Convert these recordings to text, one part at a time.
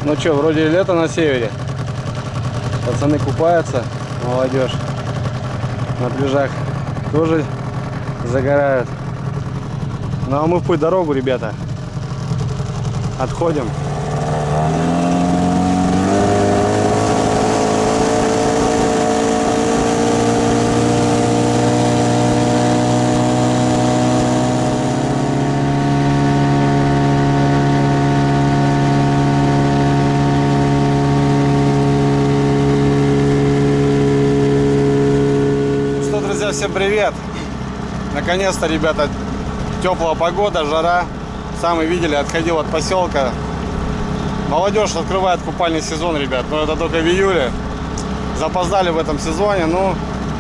Ну что, вроде лето на севере. Пацаны купаются, молодежь. На пляжах тоже загорают. Ну а мы в путь дорогу, ребята. Отходим. Всем привет! Наконец-то, ребята, теплая погода, жара. Сами видели, отходил от поселка. Молодежь открывает купальный сезон, ребят. Но это только в июле. Запоздали в этом сезоне. Ну,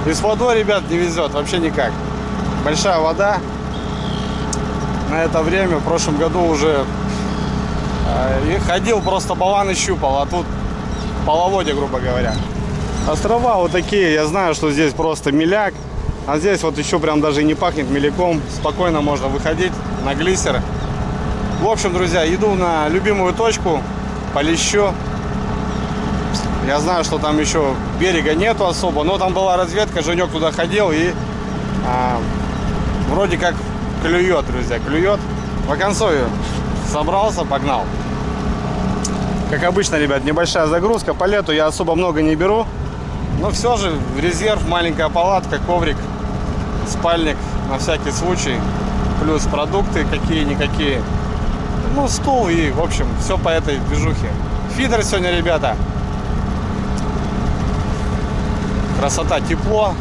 и с водой, ребят, не везет вообще никак. Большая вода. На это время, в прошлом году уже ходил, просто баланы щупал. А тут половодье, грубо говоря. Острова вот такие. Я знаю, что здесь просто миляк. А здесь вот еще прям даже и не пахнет меляком. Спокойно можно выходить на глиссер. В общем, друзья, иду на любимую точку по лещу. Я знаю, что там еще берега нету особо, но там была разведка, Женек туда ходил и вроде как клюет, друзья, клюет. В Оконцове собрался, погнал. Как обычно, ребят, небольшая загрузка. По лету я особо много не беру. Но все же в резерв маленькая палатка, коврик, спальник на всякий случай. Плюс продукты какие-никакие. Ну, стул и, в общем, все по этой движухе. Фидер сегодня, ребята. Красота, тепло.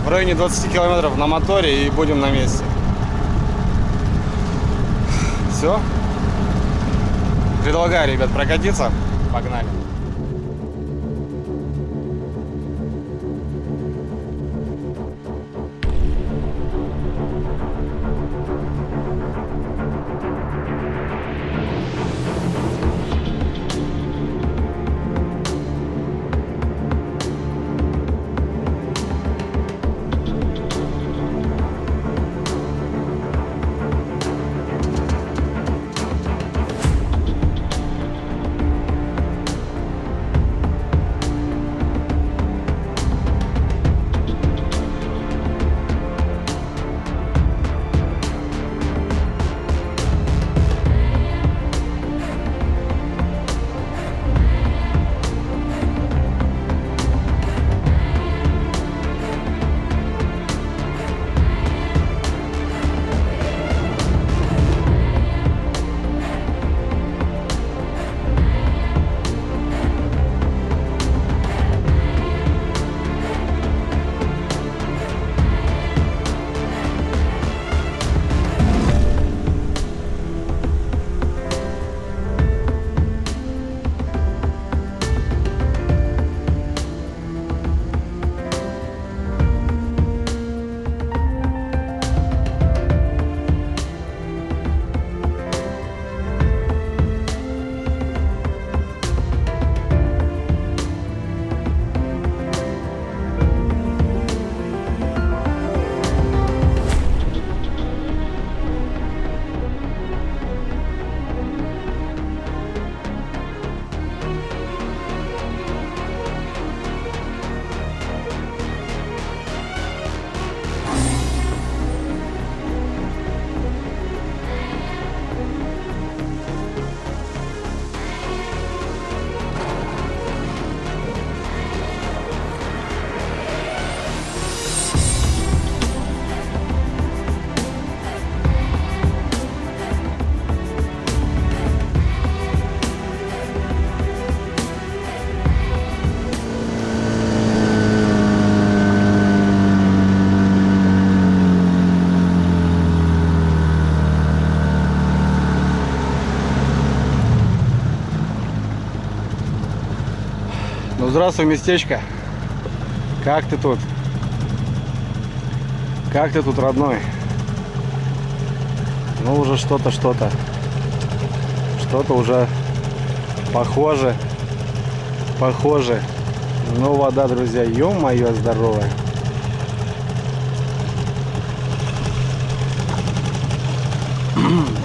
В районе 20 километров на моторе и будем на месте. Все. Предлагаю, ребят, прокатиться. Погнали. Ну, здравствуй, местечко. Как ты тут? Как ты тут, родной? Ну, уже что-то уже похоже. Ну, вода, друзья, ё-моё, здоровая.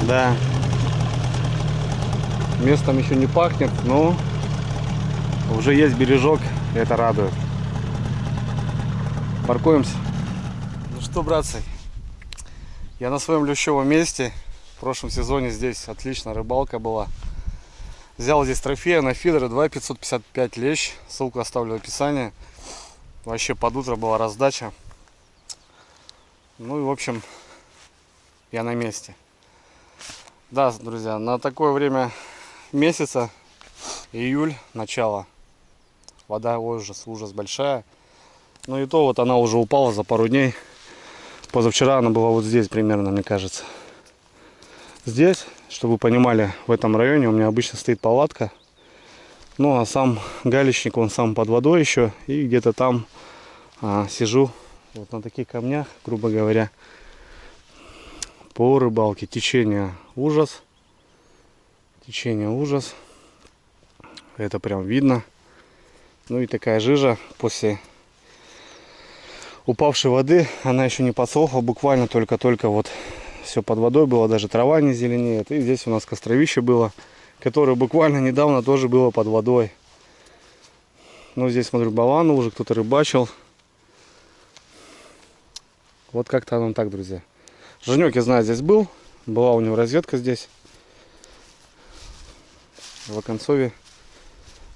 Да. Местом еще не пахнет, но уже есть бережок, и это радует. Паркуемся. Ну что, братцы, я на своем лещевом месте. В прошлом сезоне здесь отлично рыбалка была. Взял здесь трофея на фидеры 2,555 лещ. Ссылку оставлю в описании. Вообще под утро была раздача. Ну и в общем, я на месте. Да, друзья, на такое время месяца, июль, начало, вода ужас большая. Но и то вот она уже упала за пару дней. Позавчера она была вот здесь примерно, мне кажется. Здесь, чтобы вы понимали, в этом районе у меня обычно стоит палатка. Ну а сам галечник, он сам под водой еще. И где-то там сижу вот на таких камнях, грубо говоря, по рыбалке. Течение ужас. Течение ужас. Это прям видно. Ну и такая жижа после упавшей воды. Она еще не подсохла. Буквально только вот все под водой было. Даже трава не зеленеет. И здесь у нас костровище было, которое буквально недавно тоже было под водой. Ну здесь, смотрю, баланы уже кто-то рыбачил. Вот как-то оно так, друзья. Женек, я знаю, здесь был. Была у него разведка здесь. В Оконцове.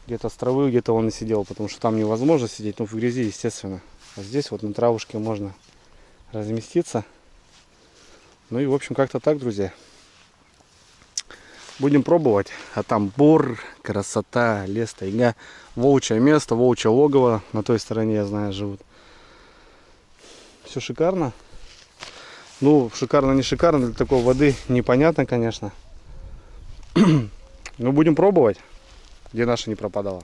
Где-то с травы, где-то он и сидел. Потому что там невозможно сидеть. Ну, в грязи, естественно. А здесь вот на травушке можно разместиться. Ну и, в общем, как-то так, друзья. Будем пробовать. А там бор, красота, лес, тайга. Волчье место, волчье логово. На той стороне, я знаю, живут. Все шикарно. Ну, шикарно, не шикарно. Для такой воды непонятно, конечно. Но будем пробовать. Где наша не пропадала.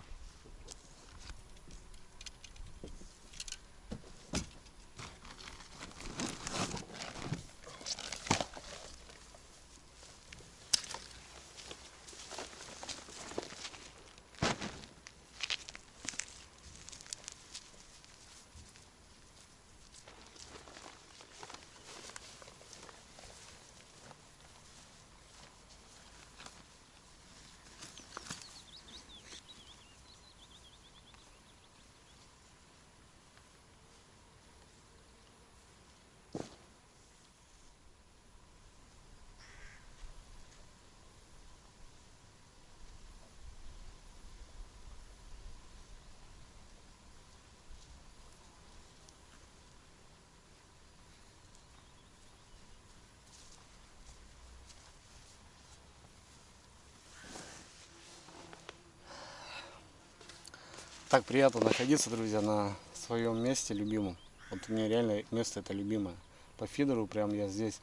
Так приятно находиться, друзья, на своем месте любимом. Вот у меня реально место это любимое. По фидеру прям я здесь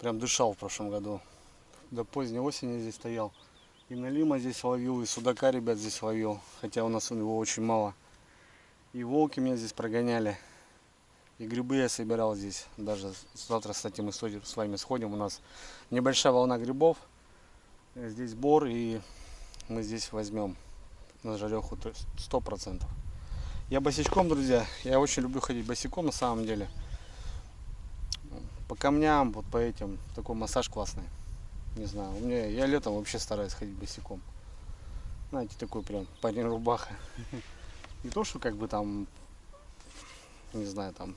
прям дышал в прошлом году. До поздней осени здесь стоял. И налима здесь ловил, и судака, ребят, здесь ловил. Хотя у нас его очень мало. И волки меня здесь прогоняли. И грибы я собирал здесь. Даже завтра, кстати, мы с вами сходим. У нас небольшая волна грибов. Здесь бор, и мы здесь возьмем на жареху 100%. Я босичком, друзья. Я очень люблю ходить босиком на самом деле. По камням, вот по этим. Такой массаж классный. Не знаю, я летом вообще стараюсь ходить босиком. Знаете, такой прям парень рубаха. Не то, что как бы там, не знаю, там.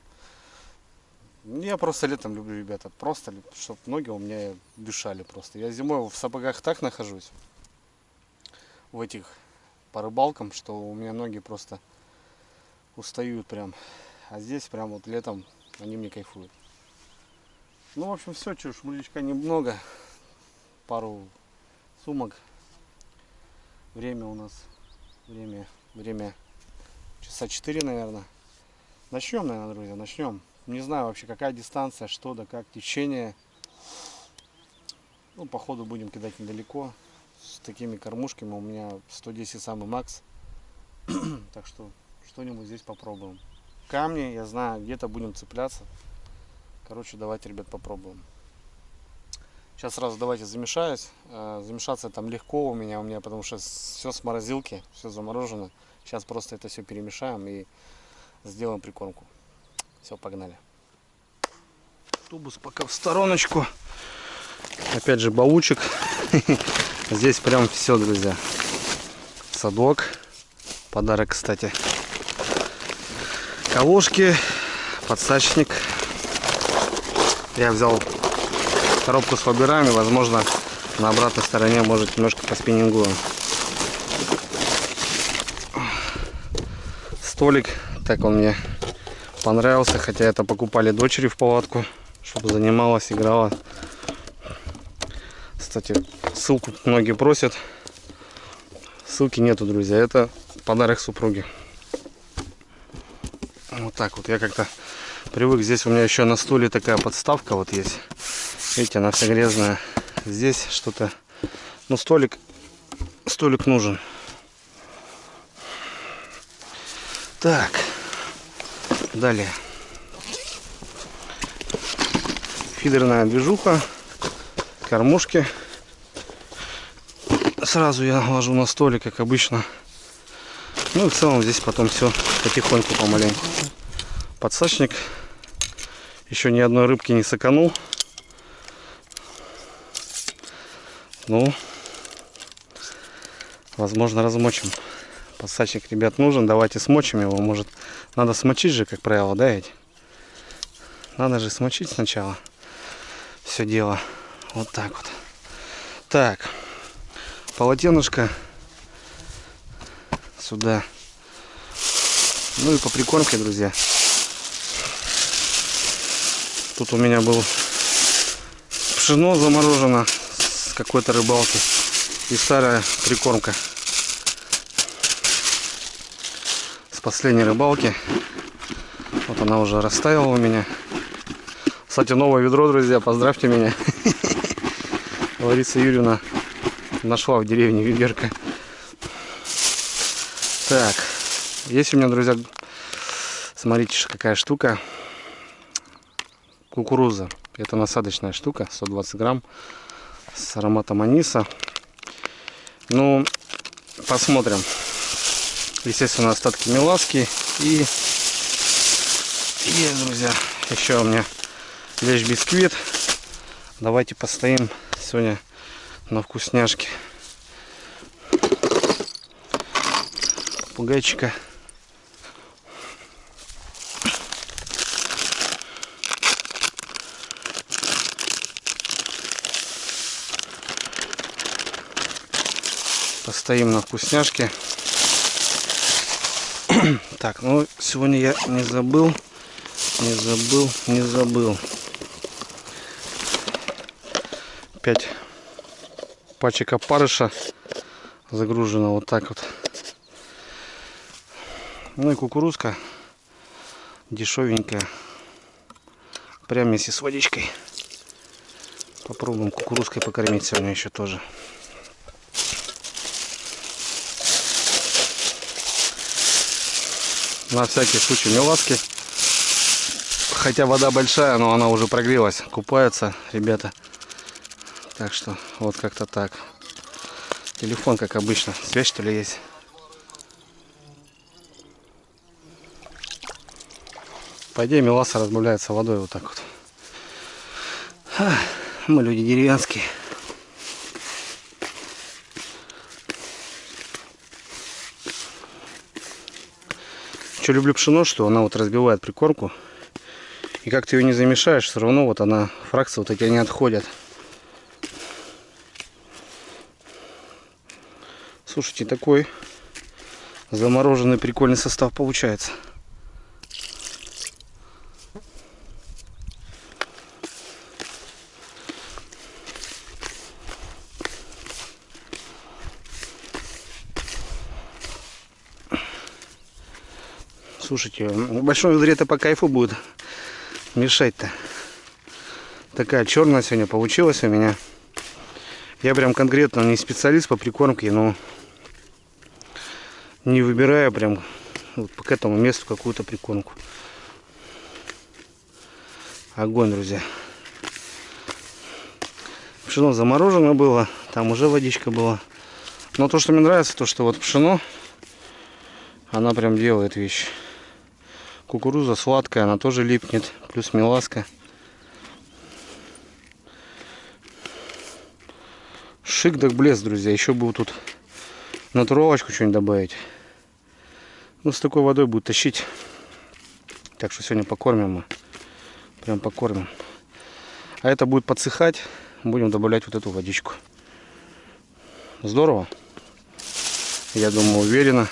Я просто летом люблю, ребята. Просто, чтобы ноги у меня дышали просто. Я зимой в сапогах так нахожусь. В этих по рыбалкам, что у меня ноги просто устают прям. А здесь прям вот летом они мне кайфуют. Ну, в общем, все, что шмулечка немного. Пару сумок. Время у нас. Время часа 4, наверное. Начнем, наверное, друзья, начнем. Не знаю вообще, какая дистанция, что да как, течение. Ну, походу будем кидать недалеко. С такими кормушками у меня 110 самый макс. Так что что-нибудь здесь попробуем. Камни, я знаю, где-то будем цепляться. Короче, давайте, ребят, попробуем. Сейчас сразу давайте замешаюсь. Замешаться там легко у меня, потому что все с морозилки, все заморожено. Сейчас просто это все перемешаем и сделаем прикормку. Все, погнали. Тубус пока в стороночку. Опять же баучик. Здесь прям все, друзья. Садок. Подарок, кстати. Колошки. Подсачник. Я взял коробку с фаберами. Возможно, на обратной стороне может немножко по спиннингу. Столик. Так он мне понравился. Хотя это покупали дочери в палатку, чтобы занималась, играла. Кстати, ссылку многие просят. Ссылки нету, друзья. Это подарок супруге. Вот так вот. Я как-то привык. Здесь у меня еще на стуле такая подставка вот есть. Видите, она вся грязная. Здесь что-то... Ну, столик нужен. Так. Далее. Фидерная движуха. Кормушки. Сразу я ложу на столик, как обычно. Ну и в целом здесь потом все потихоньку, помаленьку. Подсачник. Еще ни одной рыбки не саканул. Ну, возможно, размочим. Подсачник, ребят, нужен. Давайте смочим его. Может, надо смочить же, как правило, да, ведь? Надо же смочить сначала. Все дело. Вот так вот. Так. Полотенышко. Сюда. Ну и по прикормке, друзья. Тут у меня был пшено заморожено с какой-то рыбалки. И старая прикормка. С последней рыбалки. Вот она уже растаяла у меня. Кстати, новое ведро, друзья, поздравьте меня. Лариса Юрьевна нашла в деревне ведерко. Так, есть у меня, друзья, смотрите, какая штука. Кукуруза. Это насадочная штука, 120 грамм, с ароматом аниса. Ну, посмотрим. Естественно, остатки меласки. И есть, друзья, еще у меня лещ-бисквит. Давайте постоим сегодня на вкусняшки. Попугайчика. Постоим на вкусняшки. Так, ну сегодня я не забыл. Опять пачек опарыша загружена вот так вот. Ну и кукурузка дешевенькая. Прям вместе с водичкой. Попробуем кукурузкой покормить сегодня еще тоже. На всякий случай меласки. Хотя вода большая, но она уже прогрелась. Купаются ребята. Так что вот как-то так. Телефон, как обычно. Связь, что ли, есть? По идее, меласа разбавляется водой вот так вот. Мы люди деревенские. Что люблю пшено, что она вот разбивает прикормку. И как ты ее не замешаешь, все равно вот она, фракции вот эти, они отходят. Слушайте, такой замороженный прикольный состав получается. Слушайте, в большом ведре-то по кайфу будет мешать-то. Такая черная сегодня получилась у меня. Я прям конкретно не специалист по прикормке, но не выбираю прям вот к этому месту какую-то прикормку. Огонь, друзья. Пшено заморожено было, там уже водичка была. Но то, что мне нравится, то, что вот пшено, она прям делает вещи. Кукуруза сладкая, она тоже липнет, плюс меласка. Шик да блеск, друзья. Еще бы вот тут натуралочку что-нибудь добавить. Ну, с такой водой будет тащить. Так что сегодня покормим мы. Прям покормим. А это будет подсыхать. Будем добавлять вот эту водичку. Здорово. Я думаю, уверенно.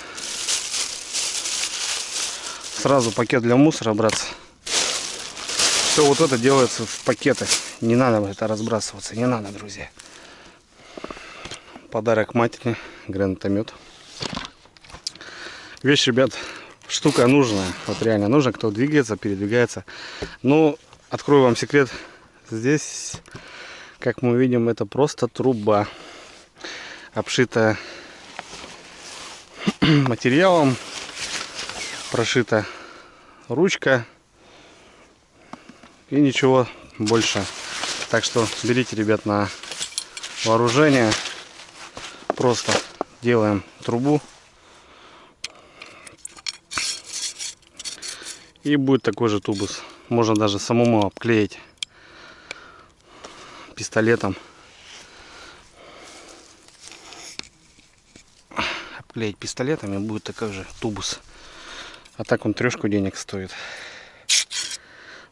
Сразу пакет для мусора браться. Все вот это делается в пакеты. Не надо это разбрасываться. Не надо, друзья. Подарок матери. Гранатомет. Вещь, ребят, штука нужная. Вот реально нужно. Кто двигается, передвигается. Но открою вам секрет. Здесь, как мы видим, это просто труба. Обшита материалом. Прошита ручка. И ничего больше. Так что берите, ребят, на вооружение. Просто делаем трубу. И будет такой же тубус. Можно даже самому обклеить пистолетом. Обклеить пистолетом, и будет такой же тубус. А так он 3 денег стоит.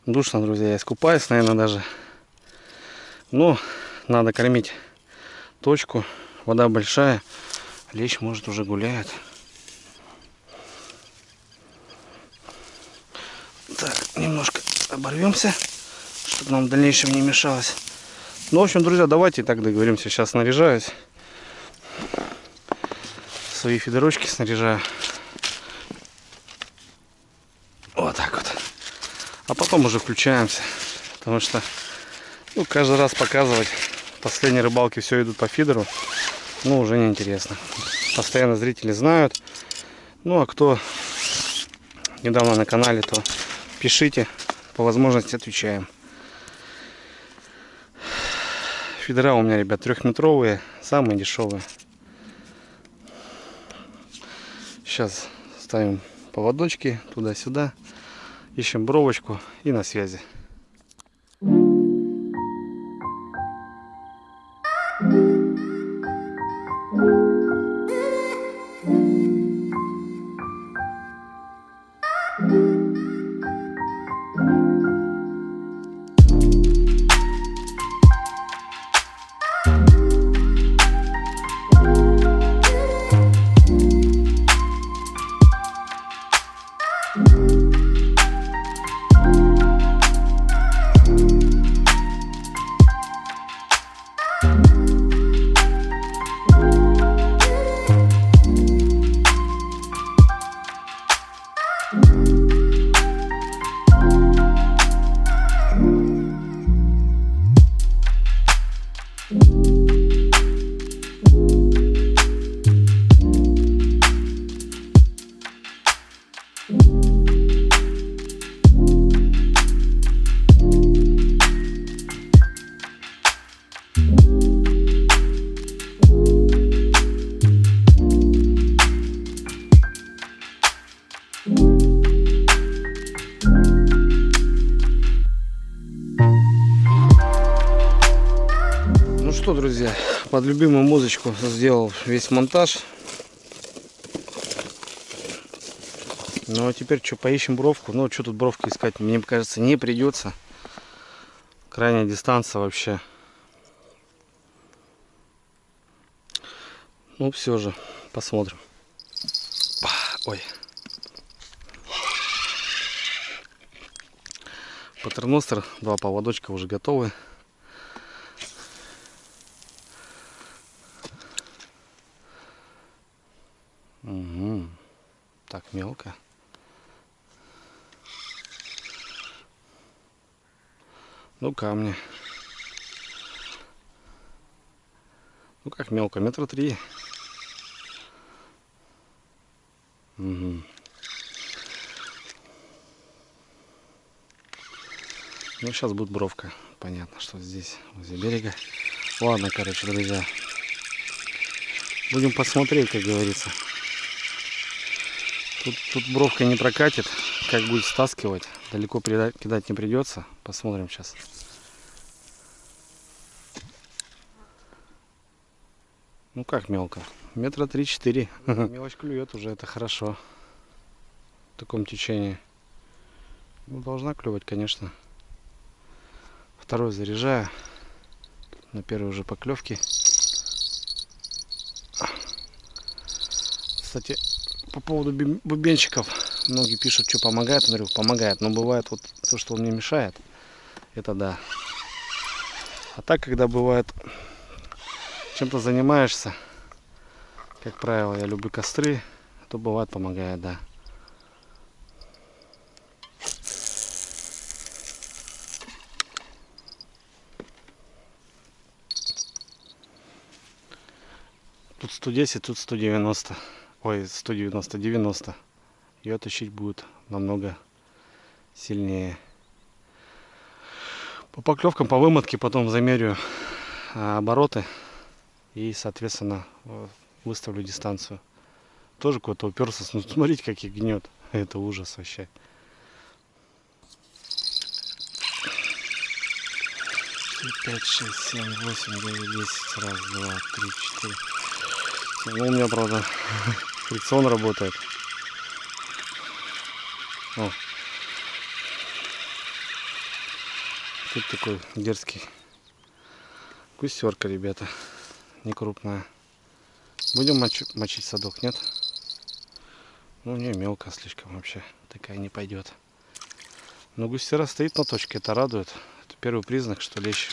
Душно, друзья, я искупаюсь, наверное, даже. Но надо кормить точку. Вода большая. Лещ, может, уже гуляет. Так, немножко оборвемся, чтобы нам в дальнейшем не мешалось. Ну, в общем, друзья, давайте и так договоримся. Сейчас снаряжаюсь. Свои фидерочки снаряжаю. Вот так вот. А потом уже включаемся. Потому что, ну, каждый раз показывать. Последние рыбалки все идут по фидеру. Ну, уже неинтересно. Постоянно зрители знают. Ну, а кто недавно на канале, то пишите. По возможности отвечаем. Фидера у меня, ребят, 3-метровые. Самые дешевые. Сейчас ставим поводочки туда-сюда. Ищем бровочку и на связи. Что, друзья, под любимую музычку сделал весь монтаж. Ну а теперь что, поищем бровку. Ну что тут бровки искать, мне кажется, не придется. Крайняя дистанция вообще. Ну все же, посмотрим. Ой. Патерностер, 2 поводочка уже готовы. Угу. Так, мелко. Ну, камни. Ну, как мелко, 3 метра. Угу. Ну, сейчас будет бровка. Понятно, что здесь, возле берега. Ладно, короче, друзья. Будем посмотреть, как говорится. Тут бровка не прокатит. Как будет стаскивать. Далеко кидать не придется. Посмотрим сейчас. Ну как мелко? Метра 3-4. Мелочь клюет уже, это хорошо. В таком течении. Ну, должна клювать, конечно. Второй заряжаю. На первой уже поклевки. Кстати, по поводу бубенчиков. Многие пишут, что помогает. Я говорю, помогает. Но бывает вот то, что он мне мешает. Это да. А так, когда бывает, чем-то занимаешься, как правило, я люблю костры, то бывает помогает, да. Тут 110, тут 190. Ой, 190, 90. Ее тащить будет намного сильнее. По поклевкам, по вымотке потом замерю обороты и, соответственно, выставлю дистанцию. Тоже куда-то уперся. Ну, смотрите, как их гнет. Это ужас вообще. Пять, 6, 7, 8, 9, 10. Раз, два, три, четыре. Ну, у меня, правда, фрикцион работает. О. Тут такой дерзкий. Густерка, ребята. Не крупная. Будем мочить садок, нет? Ну, не мелко слишком вообще. Такая не пойдет. Но густера стоит на точке, это радует. Это первый признак, что лещ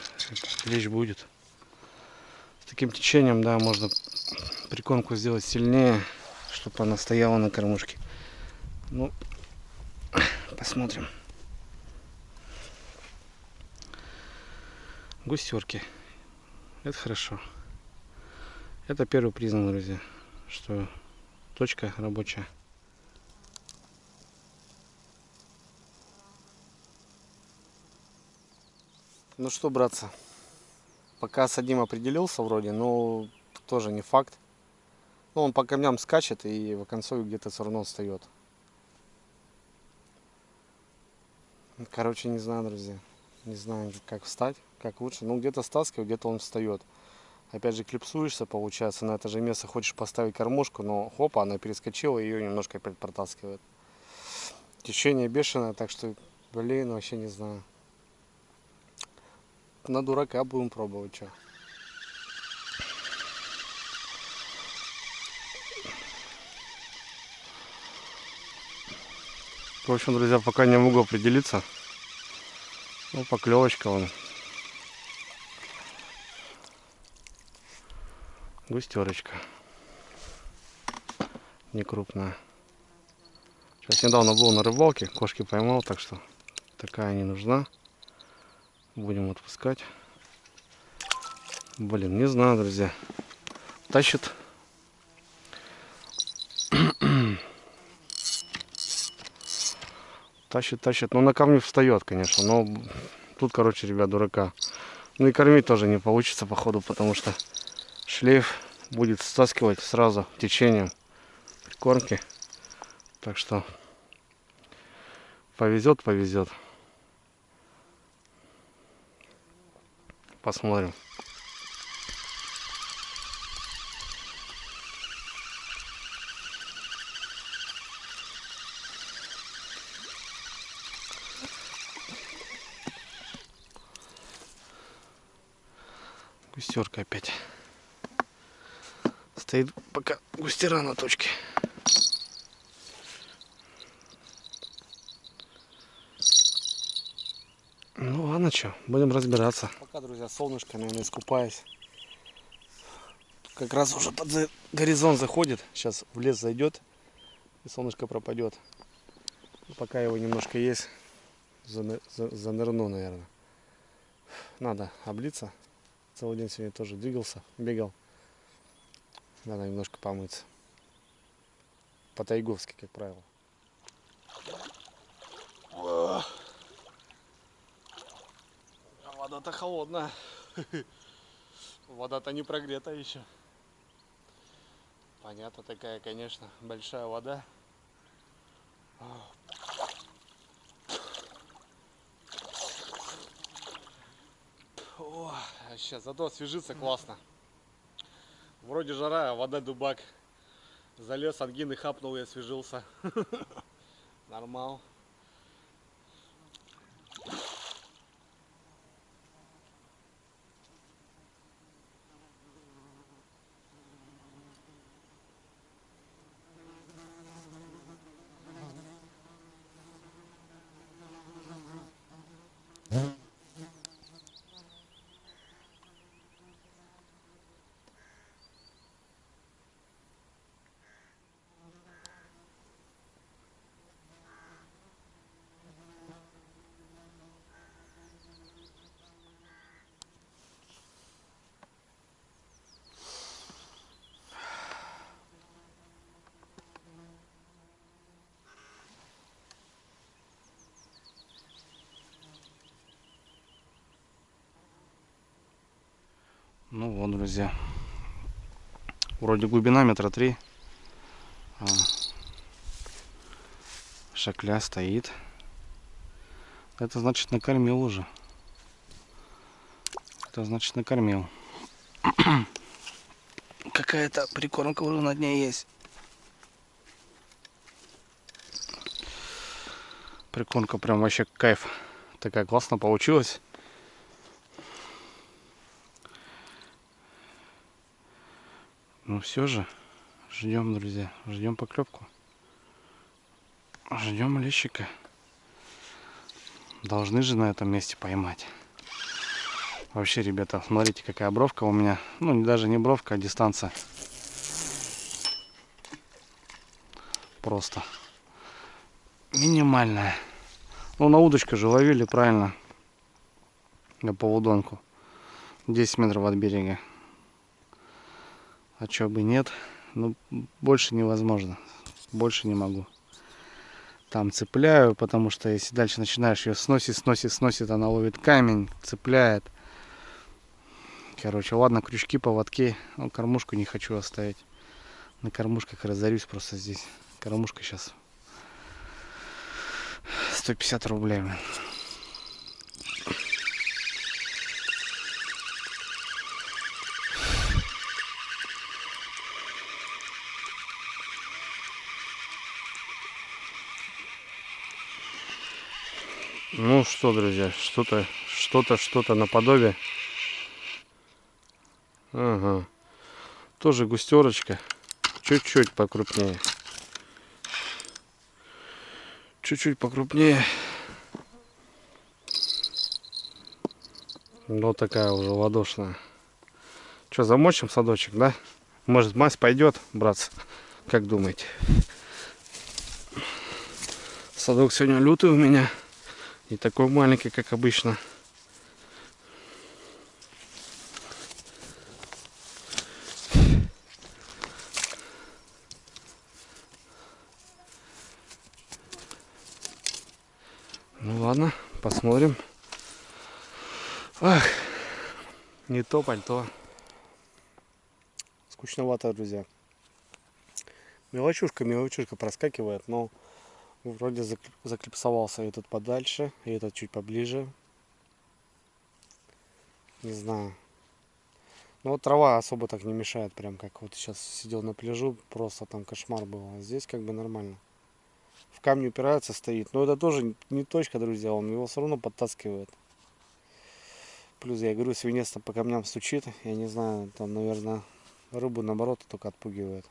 будет. С таким течением, да, можно прикормку сделать сильнее, чтобы она стояла на кормушке. Ну, посмотрим. Густерки. Это хорошо. Это первый признак, друзья, что точка рабочая. Ну что, братцы, пока с одним определился вроде, но тоже не факт. Ну, он по камням скачет и в конце где-то все равно встает. Короче, не знаю, друзья. Не знаю, как встать, как лучше. Ну, где-то стаскиваю, где-то он встает. Опять же, клипсуешься, получается, на это же место хочешь поставить кормушку, но хопа, она перескочила, и ее немножко опять протаскивает. Течение бешеное, так что, блин, вообще не знаю. На дурака будем пробовать, что. В общем, друзья, пока не могу определиться. Ну, поклевочка вон. Густерочка. Не крупная. Сейчас недавно был на рыбалке, кошки поймал, так что такая не нужна. Будем отпускать. Блин, не знаю, друзья. Тащит. Тащит. Ну, на камне встает, конечно. Но тут, короче, ребят, дурака. Ну и кормить тоже не получится, походу, потому что шлейф будет стаскивать сразу течением кормки. Так что повезет. Посмотрим. Густерка опять. Стоит пока густера на точке. Ну ладно, что, будем разбираться. Пока, друзья, солнышко, наверное, искупаюсь. Как раз уже под горизонт заходит. Сейчас в лес зайдет и солнышко пропадет. Пока его немножко есть, занырну, наверное. Надо облиться. Целый день сегодня тоже двигался, бегал. Надо немножко помыться. По-тайговски, как правило. Вода-то холодная. Вода-то не прогрета еще. Понятно, такая, конечно, большая вода. О, сейчас зато освежиться классно. Вроде жара, а вода дубак. Залез, ангины хапнул и освежился. Нормал. Ну вот, друзья. Вроде глубина 3 метра. Шакля стоит. Это значит накормил уже. Это значит накормил. Какая-то прикормка уже на дне есть. Прикормка прям вообще кайф. Такая классно получилась. Ну все же. Ждем, друзья. Ждем поклевку. Ждем лещика. Должны же на этом месте поймать. Вообще, ребята, смотрите, какая бровка у меня. Ну, даже не бровка, а дистанция. Просто минимальная. Ну, на удочку же ловили, правильно. На полудонку. 10 метров от берега. А чё бы нет. Ну, больше невозможно. Больше не могу. Там цепляю, потому что если дальше начинаешь ее сносит, она ловит камень, цепляет. Короче, ладно, крючки, поводки. Ну, кормушку не хочу оставить. На кормушках разорюсь просто здесь. Кормушка сейчас 150 рублей. Ну что, друзья, что-то наподобие. Ага. Тоже густерочка. Чуть-чуть покрупнее. Чуть-чуть покрупнее. Вот такая уже ладошная. Что, замочим садочек, да? Может, мазь пойдет, братцы? Как думаете? Садок сегодня лютый у меня. Не такой маленький, как обычно. Ну ладно, посмотрим. Ах, не то пальто. Скучновато, друзья. Мелочушка проскакивает, но вроде заклипсовался этот подальше, и этот чуть поближе. Не знаю. Ну вот трава особо так не мешает, прям как вот сейчас сидел на пляжу, просто там кошмар был. А здесь как бы нормально. В камни упирается, стоит. Но это тоже не точка, друзья, он его все равно подтаскивает. Плюс, я говорю, свинец там по камням стучит. Я не знаю, там, наверное, рыбу наоборот только отпугивает.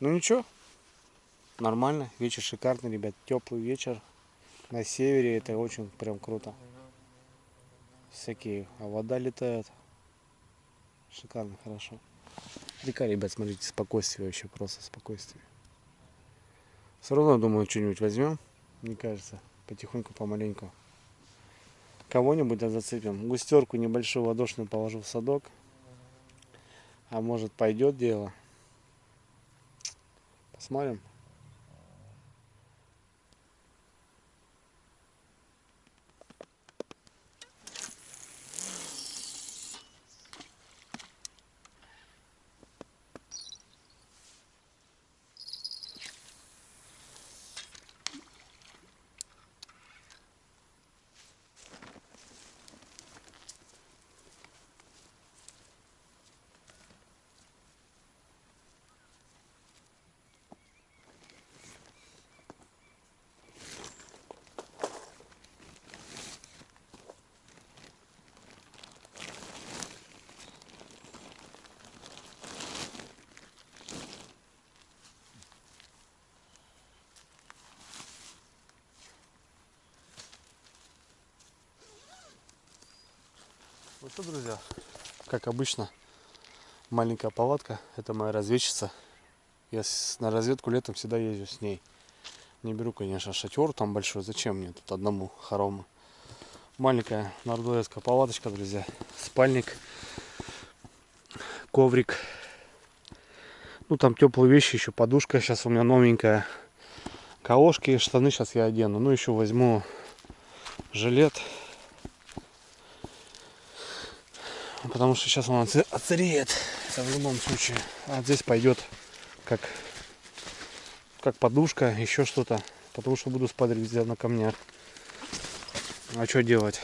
Ну ничего, нормально. Вечер шикарный, ребят. Теплый вечер. На севере это очень прям круто. Всякие, а вода летает. Шикарно, хорошо. Река, ребят, смотрите, спокойствие вообще, просто спокойствие. Все равно, думаю, что-нибудь возьмем. Мне кажется, потихоньку, помаленьку. Кого-нибудь зацепим. Густерку небольшую ладошную положу в садок. А может, пойдет дело. Посмотрим. Ну что, друзья, как обычно, маленькая палатка. Это моя разведчица. Я на разведку летом всегда езжу с ней. Не беру, конечно, шатер там большой. Зачем мне тут одному хорому? Маленькая нордоэская палаточка, друзья. Спальник, коврик. Ну там теплые вещи, еще подушка. Сейчас у меня новенькая. Колошки, штаны сейчас я одену. Ну еще возьму жилет. Потому что сейчас он отсыреет. Это в любом случае. А здесь пойдет как подушка, еще что-то. Потому что буду спать, друзья, на камнях. А что делать?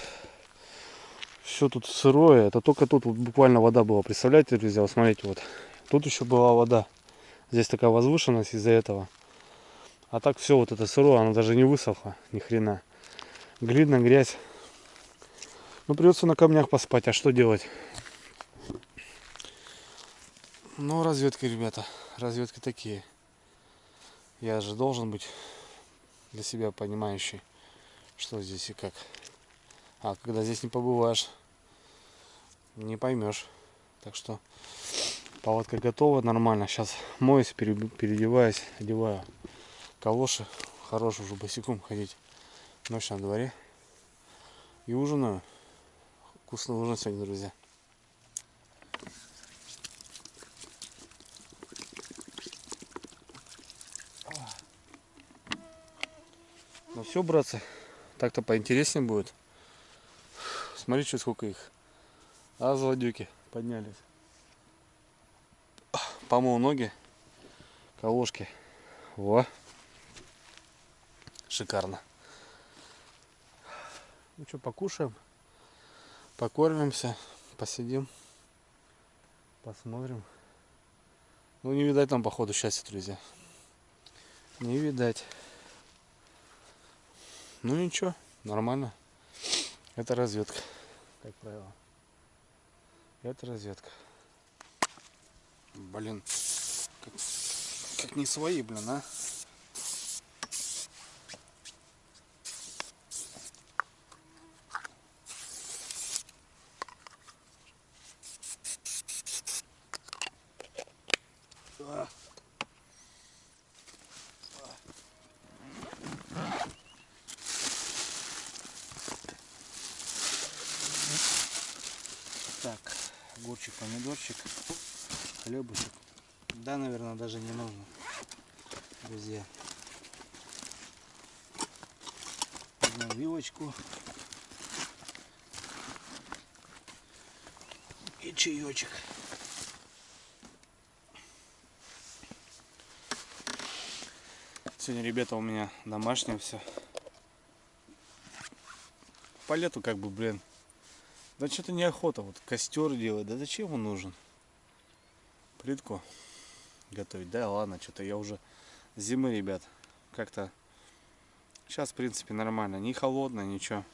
Все тут сырое. Это только тут вот буквально вода была. Представляете, друзья, вот смотрите, вот. Тут еще была вода. Здесь такая возвышенность из-за этого. А так все вот это сырое, оно даже не высохло, ни хрена. Глина, грязь. Ну придется на камнях поспать, а что делать? Ну, разведки, ребята, разведки такие. Я же должен быть для себя понимающий, что здесь и как. А когда здесь не побываешь, не поймешь. Так что палатка готова нормально. Сейчас моюсь, переодеваюсь, одеваю калоши. Хорош уже босиком ходить. Ночь на дворе. И ужинаю. Вкусный ужин сегодня, друзья. Ну все, братцы. Так-то поинтереснее будет. Смотрите, сколько их. А злодюки поднялись. Помыл ноги. Колошки. Во. Шикарно. Ну что, покушаем. Покормимся. Посидим. Посмотрим. Ну не видать нам походу счастья, друзья. Не видать. Ну ничего, нормально. Это разведка, как правило. Это разведка. Блин, как не свои, блин, а? Так, огурчик, помидорчик, хлебушек. Да, наверное, даже не нужно, друзья. Возьмем вилочку и чаечек. Сегодня, ребята, у меня домашнее все. По лету как бы, блин. Да что-то неохота вот костер делать. Да зачем он нужен? Плитку готовить. Да ладно, что-то я уже с зимы, ребят. Как-то сейчас, в принципе, нормально. Не холодно, ничего.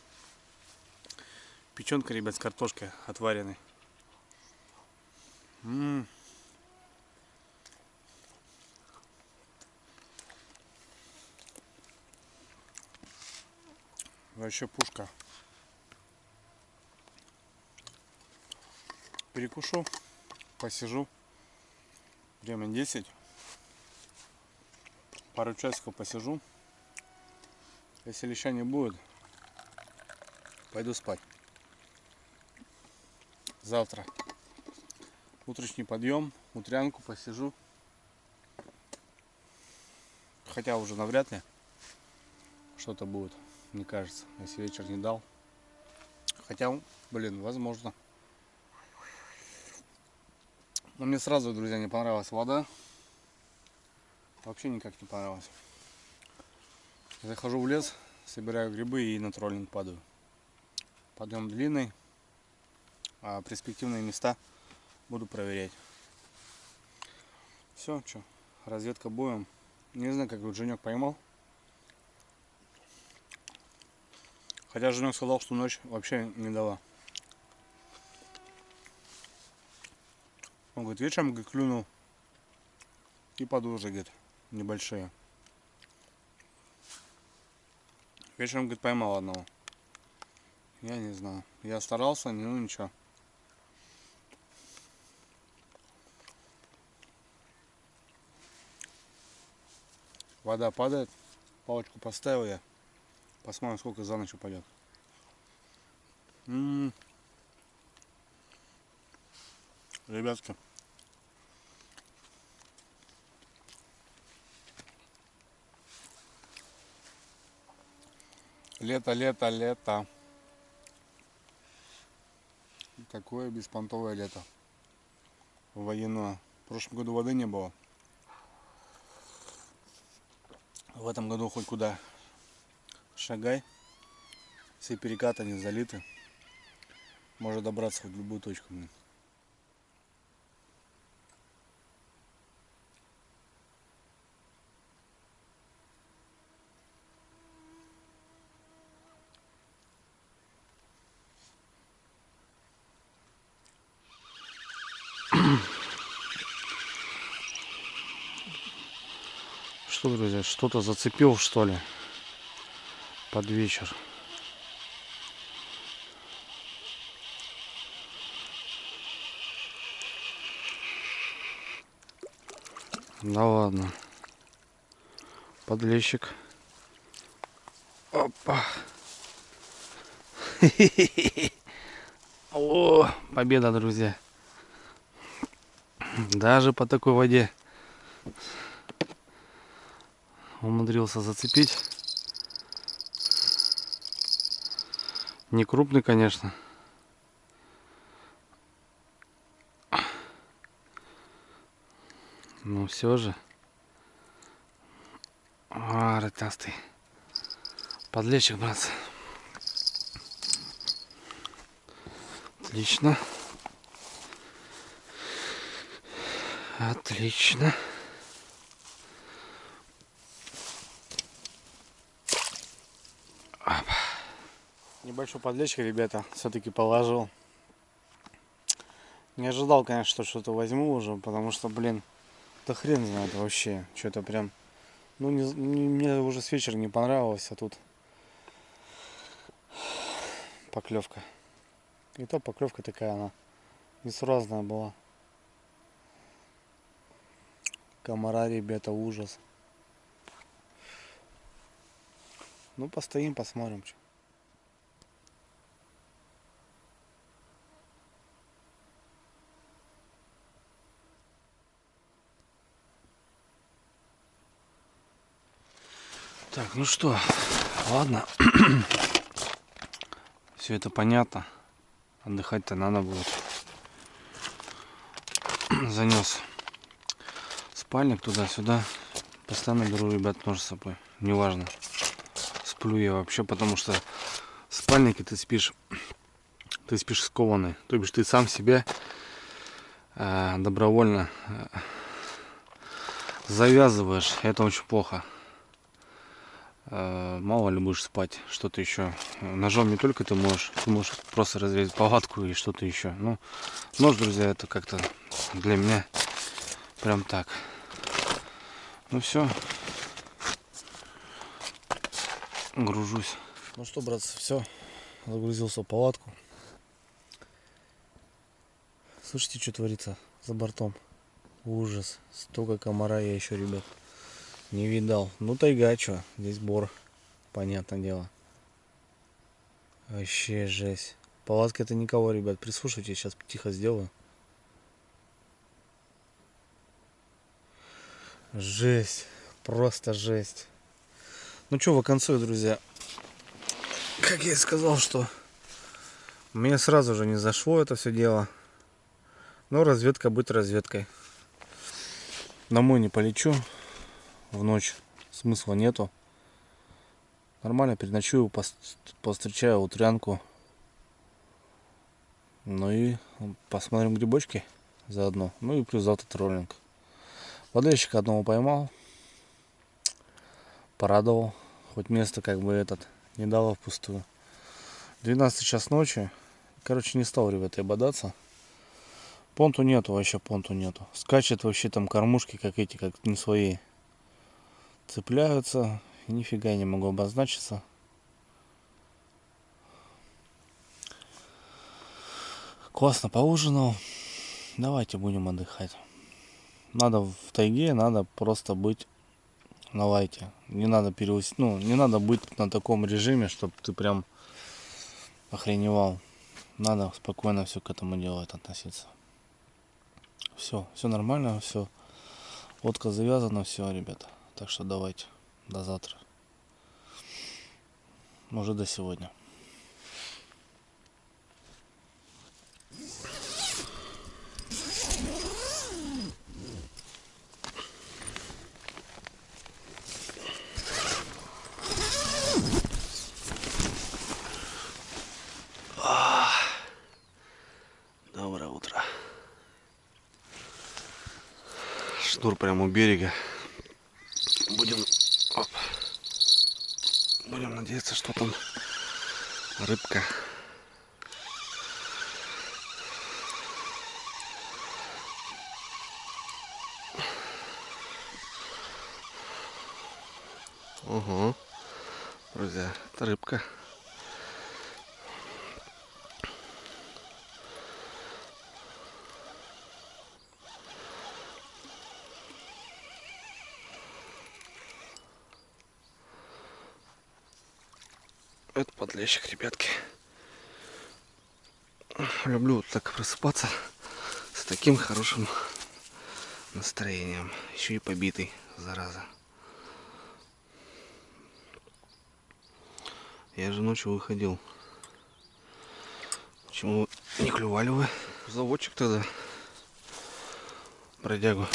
Печенка, ребят, с картошкой отваренной. Вообще пушка. Перекушу, посижу. Время 10. Пару часиков посижу. Если леща не будет, пойду спать. Завтра утренний подъем, утрянку посижу. Хотя уже навряд ли что-то будет, мне кажется, если вечер не дал. Хотя, блин, возможно. Но мне сразу, друзья, не понравилась вода. Вообще никак не понравилось. Захожу в лес, собираю грибы и на троллинг падаю. Подъем длинный, а перспективные места буду проверять. Все, что, разведка боем. Не знаю, как вот Женек поймал. Хотя Женек сказал, что ночь вообще не дала. Он говорит, вечером клюнул и подложи, говорит, небольшие. Вечером, говорит, поймал одного. Я не знаю. Я старался, ну ничего. Вода падает. Палочку поставил я. Посмотрим, сколько за ночь упадет. Ребятки. Лето, лето, лето. Такое беспонтовое лето. Военное. В прошлом году воды не было. В этом году хоть куда шагай. Все перекаты не залиты. Можно добраться хоть в любую точку. Что, друзья, что-то зацепил, что ли, под вечер. Да ладно. Подлещик. Опа. О, победа, друзья. Даже по такой воде умудрился зацепить. Не крупный, конечно. Но все же. Ротастый. Подлещик, братцы. Отлично. Отлично. Опа. Небольшой подлещик, ребята, все-таки положил. Не ожидал, конечно, что что-то возьму уже, потому что, блин, да хрен знает вообще. Что-то прям, ну, мне уже с вечера не понравилось, а тут поклевка. И то поклевка такая, она несуразная была. Комара, ребята, ужас. Ну, постоим, посмотрим. Так, ну что, ладно. Все это понятно. Отдыхать-то надо будет. Занес спальник туда-сюда. Постоянно беру, ребят, нож с собой. Неважно. Сплю я вообще, потому что в спальнике ты спишь скованный. То бишь ты сам себе добровольно завязываешь. Это очень плохо. Мало ли будешь спать, что-то еще. Ножом не только ты можешь просто разрезать палатку и что-то еще. Ну, нож, друзья, это как-то для меня прям так. Ну все. Гружусь. Ну что, братцы, все. Загрузился в палатку. Слышите, что творится за бортом? Ужас. Столько комара я еще, ребят, не видал. Ну тайга, что? Здесь бор. Понятное дело. Вообще жесть. Палатка это никого, ребят. Прислушайтесь, сейчас тихо сделаю. Жесть. Просто жесть. Ну что, в конце, друзья. Как я и сказал, что мне сразу же не зашло это все дело. Но разведка быть разведкой. Домой не полечу. В ночь смысла нету. Нормально переночую, повстречаю утрянку. Ну и посмотрим грибочки заодно. Ну и плюс завтра троллинг. Подлещика одного поймал. Порадовал. Хоть место как бы не дало впустую. 12 час ночи. Короче, не стал, ребята, я бодаться. Понту нету, вообще понту нету. Скачет вообще там кормушки, как не свои. Цепляются. И нифига не могу обозначиться. Классно поужинал. Давайте будем отдыхать. Надо в тайге, надо просто быть на лайте. Не надо не надо быть на таком режиме, чтобы ты прям охреневал. Надо спокойно все к этому делу относиться. Все нормально, все. Лодка завязана, все, ребята. Так что давайте, до завтра. Может, до сегодня. Доброе утро. Шнур прямо у берега. Будем надеяться, что там рыбка. Ого, друзья, это рыбка. Это подлещик, ребятки. Люблю вот так просыпаться с таким хорошим настроением. Еще и побитый, зараза. Я же ночью выходил. Почему не клювали вы? Заводчик тогда. Бродягу.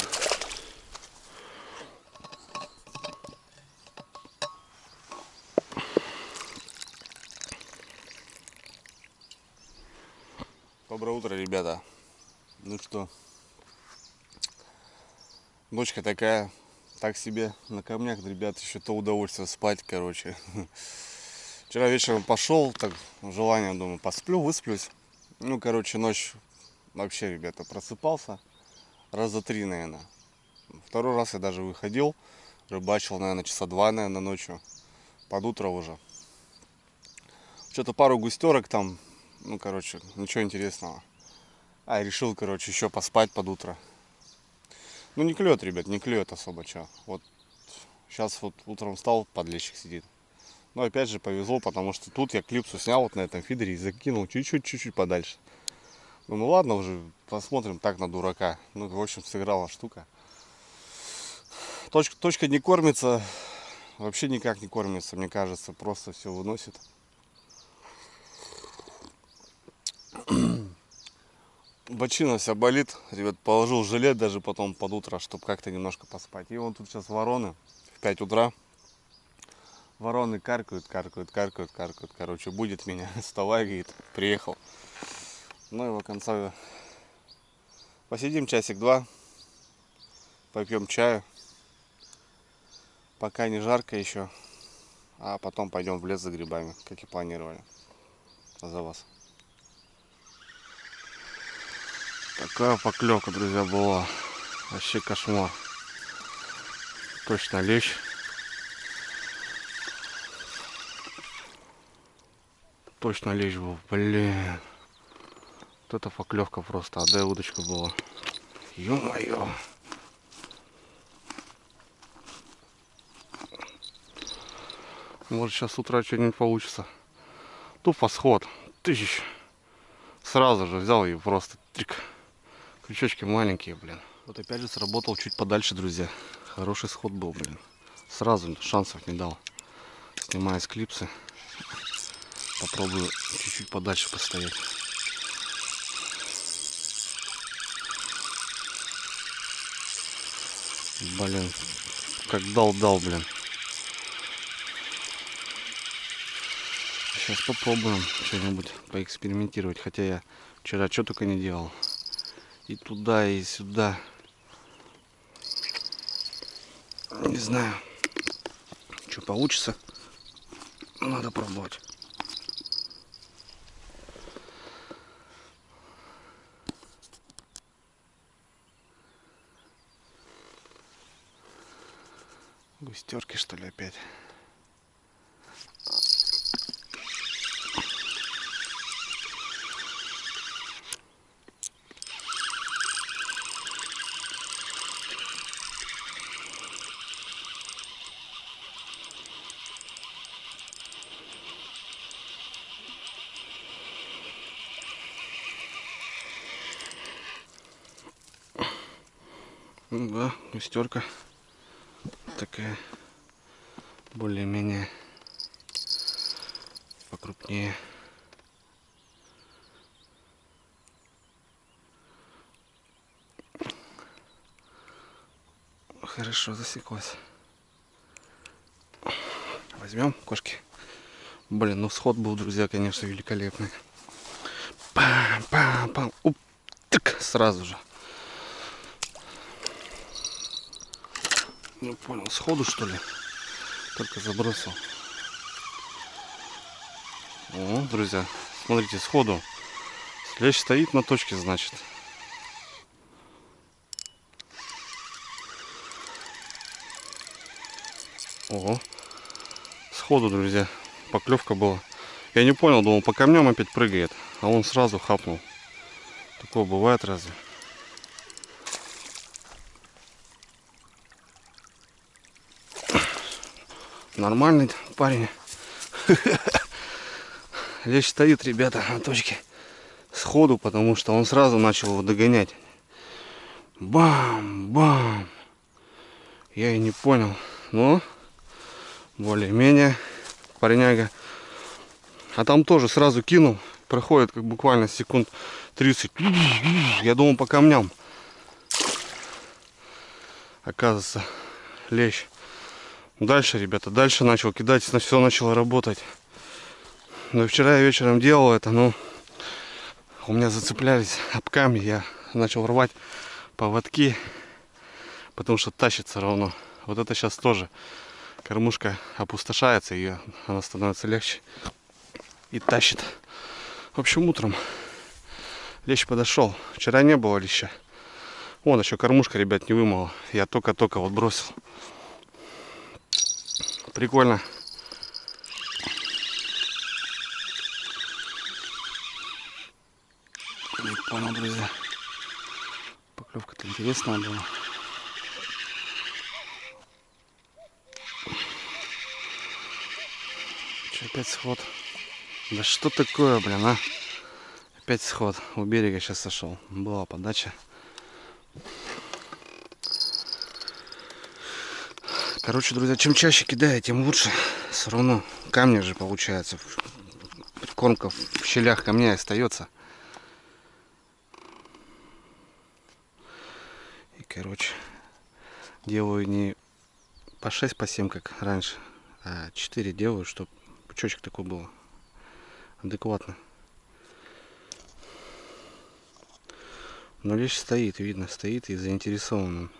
Доброе утро, ребята. Ну что, ночка такая, так себе на камнях, ребят, еще то удовольствие спать, короче. Вчера вечером пошел, так желание, думаю, посплю, высплюсь. Ну, короче, ночь вообще, ребята, просыпался раза 3, наверное. Второй раз я даже выходил, рыбачил, наверное, часа 2, наверное, ночью, под утро уже. Что-то пару густерок там, ну, короче, ничего интересного. А, решил, короче, еще поспать под утро. Ну, не клюет, ребят, не клюет особо, что. Вот сейчас вот утром встал, подлещик сидит. Но опять же повезло, потому что тут я клипсу снял вот на этом фидере и закинул чуть-чуть подальше. Ну ладно, уже посмотрим так на дурака. Ну, в общем, сыграла штука. Точка не кормится, вообще никак не кормится, мне кажется, просто все выносит. Бочина вся болит, ребят, положил жилет даже потом под утро, чтобы как-то немножко поспать. И вон тут сейчас вороны в 5 утра. Вороны каркают. Короче, будет меня. Вставай, говорит, приехал. Ну его конца. Посидим часик-два. Попьем чаю. Пока не жарко еще. А потом пойдем в лес за грибами, как и планировали. За вас. Такая поклевка, друзья, была. Вообще кошмар. Точно лещ. Точно лещ был. Блин. Вот это поклевка просто. Отдай удочка была. Ё-моё. Может сейчас с утра что-нибудь получится. Тупо сход. Тысяч. Сразу же взял и просто трик. Крючочки маленькие, блин. Вот опять же сработал чуть подальше, друзья. Хороший сход был, блин. Сразу шансов не дал. Снимаю с клипсы. Попробую чуть-чуть подальше постоять. Блин. Как дал, блин. Сейчас попробуем что-нибудь поэкспериментировать. Хотя я вчера что только не делал. И туда, и сюда. Не знаю, что получится. Надо пробовать. Густерки, что ли, опять? Ну да, густерка такая более-менее покрупнее. Хорошо засеклась. Возьмем кошки. Блин, ну сход был, друзья, конечно, великолепный. Пам-пам-пам. Уп, тык, сразу же. Не понял, сходу что ли? Только забросил. О, друзья, смотрите, сходу. Лещ стоит на точке, значит. Ого. Сходу, друзья, поклевка была. Я не понял, думал, по камням опять прыгает. А он сразу хапнул. Такое бывает разве? Нормальный парень. Лещ стоит, ребята, на точке. Сходу, потому что он сразу начал его догонять. Бам-бам. Я и не понял. Но более-менее парняга. А там тоже сразу кинул. Проходит как буквально секунд 30. Я думал по камням. Оказывается, лещ. Дальше, ребята, дальше начал кидать. Все начало работать. Но вчера я вечером делал это, но у меня зацеплялись об камни. Я начал рвать поводки, потому что тащит все равно. Вот это сейчас тоже кормушка опустошается, и она становится легче и тащит. В общем, утром лещ подошел. Вчера не было леща. Вон еще кормушка, ребят, не вымыла. Я только-только вот бросил. Прикольно. Не понял, друзья. Поклевка-то интересная была. Че, опять сход? Да что такое, блин, а? Опять сход. У берега сейчас сошел. Была подача. Короче, друзья, чем чаще кидаю, тем лучше. Все равно камни же получается. Прикормка в щелях камня остается. И, короче, делаю не по 6, по 7, как раньше, а 4 делаю, чтобы пучочек такой был адекватно. Но лещ стоит, видно, стоит и заинтересован.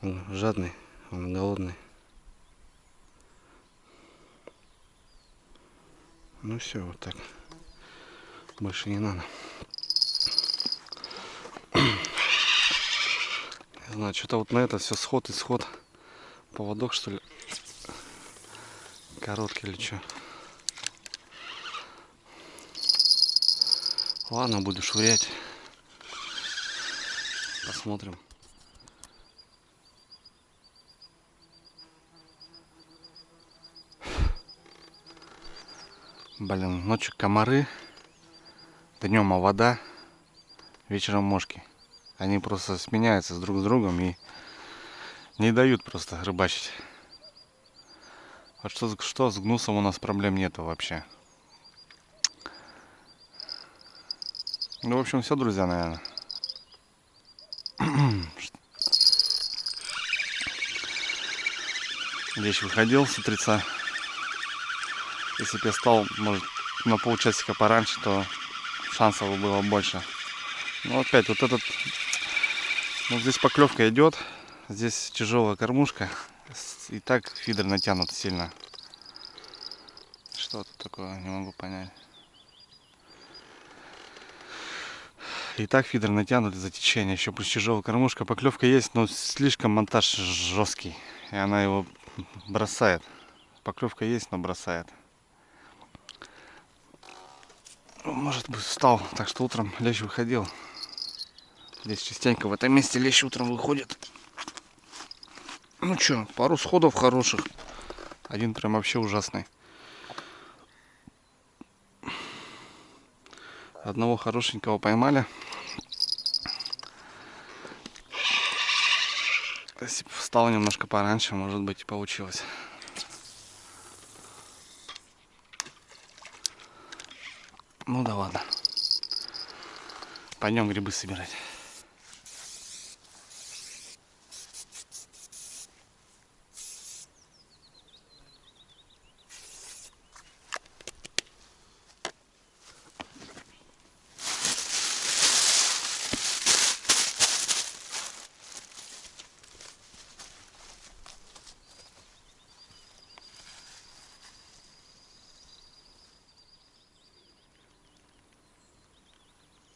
Он жадный, он голодный. Ну все, вот так. Больше не надо. Не знаю, что-то вот на это все сход и сход. Поводок, что ли? Короткий или что? Ладно, буду швырять. Посмотрим. Блин, ночью комары, днем вода, вечером мошки. Они просто сменяются друг с другом и не дают просто рыбачить. Вот что с гнусом у нас проблем нету вообще. Ну, в общем, все, друзья, наверное. Лещ выходил с утреца. Если бы я стал, может, на полчасика пораньше, то шансов было больше. Но опять вот этот... Вот здесь поклевка идет. Здесь тяжелая кормушка. И так фидер натянут сильно. Что тут такое, не могу понять. И так фидер натянут из-за течения. Еще плюс тяжелая кормушка. Поклевка есть, но слишком монтаж жесткий. И она его бросает. Поклевка есть, но бросает. Может быть, встал. Так что утром лещ выходил. Здесь частенько в этом месте лещ утром выходит. Ну что, пару сходов хороших. Один прям вообще ужасный. Одного хорошенького поймали. Если бы встал немножко пораньше, может быть, и получилось. Ну да ладно. Пойдем грибы собирать.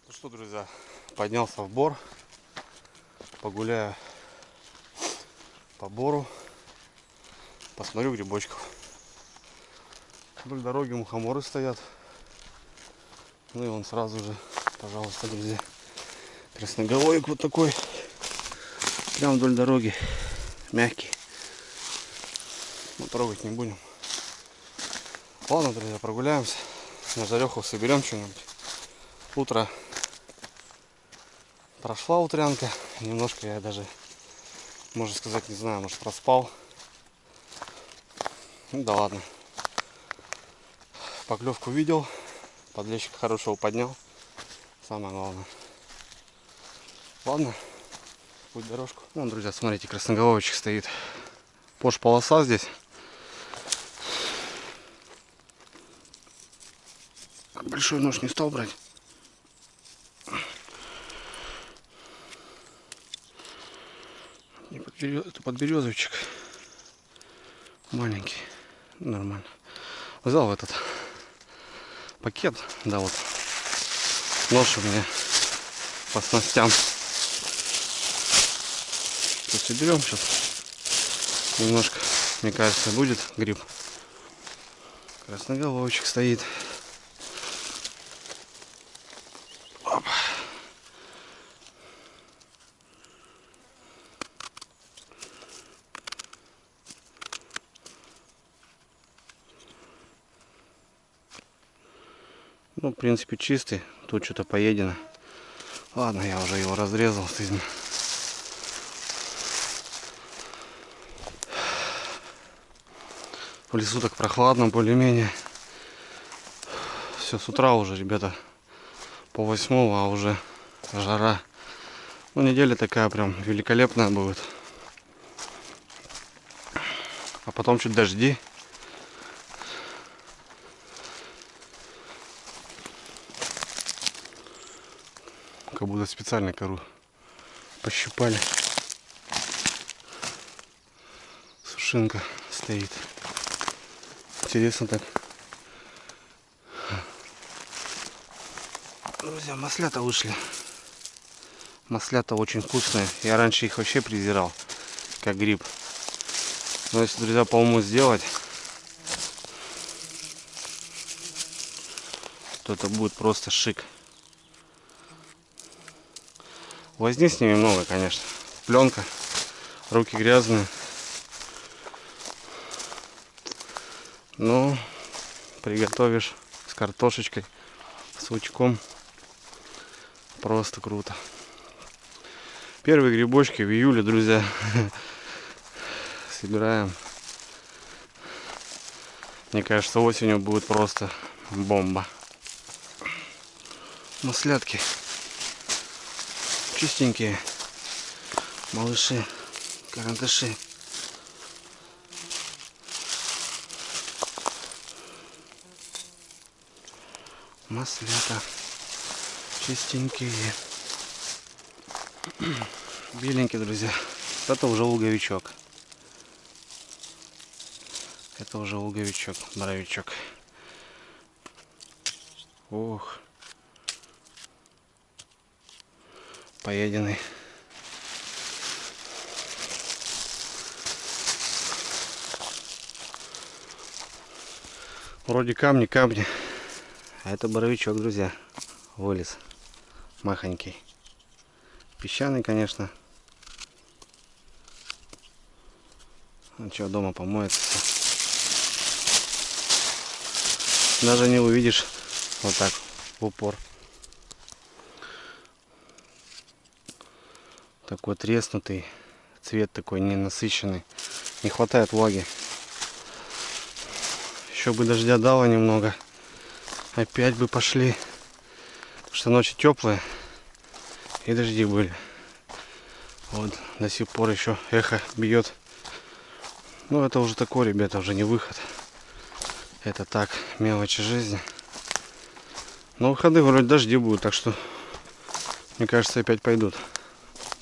Ну что, друзья, поднялся в бор, погуляю по бору, посмотрю грибочков. Вдоль дороги мухоморы стоят. Ну и вон сразу же, пожалуйста, друзья, красноголовик вот такой, прям вдоль дороги, мягкий. Но трогать не будем. Ладно, друзья, прогуляемся, на жареху соберем что-нибудь. Утро прошла утрянка, немножко я даже, можно сказать, не знаю, может проспал. Ну да ладно. Поклевку видел, подлещика хорошего поднял, самое главное. Ладно, путь дорожку. Вон, друзья, смотрите, красноголовочек стоит. Пош полоса здесь. Большой нож не стал брать. Это подберезовичек. Маленький. Нормально. Взял этот пакет. Да вот. Нож у меня по снастям. Тут соберем сейчас. Немножко, мне кажется, будет гриб. Красноголовочек стоит. Опа. Ну, в принципе, чистый. Тут что-то поедено. Ладно, я уже его разрезал. В лесу так прохладно, более-менее. Все, с утра уже, ребята, по 8, а уже жара. Ну, неделя такая прям великолепная будет. А потом чуть дожди. Как будто специально кору пощипали. Сушинка стоит. Интересно так. Друзья, маслята вышли. Маслята очень вкусные. Я раньше их вообще презирал, как гриб. Но если, друзья, по уму сделать, то это будет просто шик. Возни с ними много, конечно. Пленка, руки грязные. Но приготовишь с картошечкой, с лучком. Просто круто. Первые грибочки в июле, друзья. Собираем. Мне кажется, осенью будет просто бомба. Маслятки. Чистенькие. Малыши. Карандаши. Маслята. Чистенькие. Беленькие, друзья. Это уже луговичок. Это уже луговичок, боровичок. Ох. Поеденный. Вроде камни, а это боровичок, друзья, вылез, махонький, песчаный, конечно. Ну что, дома помоется все. Даже не увидишь вот так в упор. Такой треснутый, цвет такой ненасыщенный. Не хватает влаги. Еще бы дождя дало немного. Опять бы пошли. Потому что ночи теплые. И дожди были. Вот до сих пор еще эхо бьет. Ну это уже такое, ребята, уже не выход. Это так, мелочи жизни. Но выходы вроде дожди будут, так что, мне кажется, опять пойдут.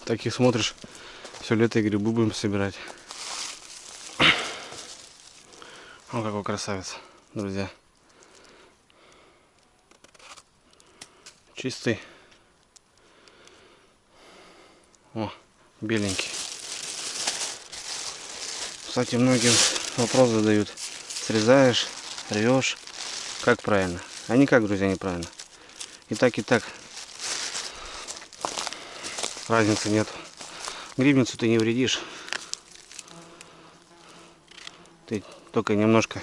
Так и смотришь, все лето и грибы будем собирать. О, какой красавец, друзья. Чистый. О, беленький. Кстати, многим вопрос задают. Срезаешь, рвешь. Как правильно? А никак, друзья, неправильно. И так, и так. Разницы нет. Грибницу ты не вредишь. Ты только немножко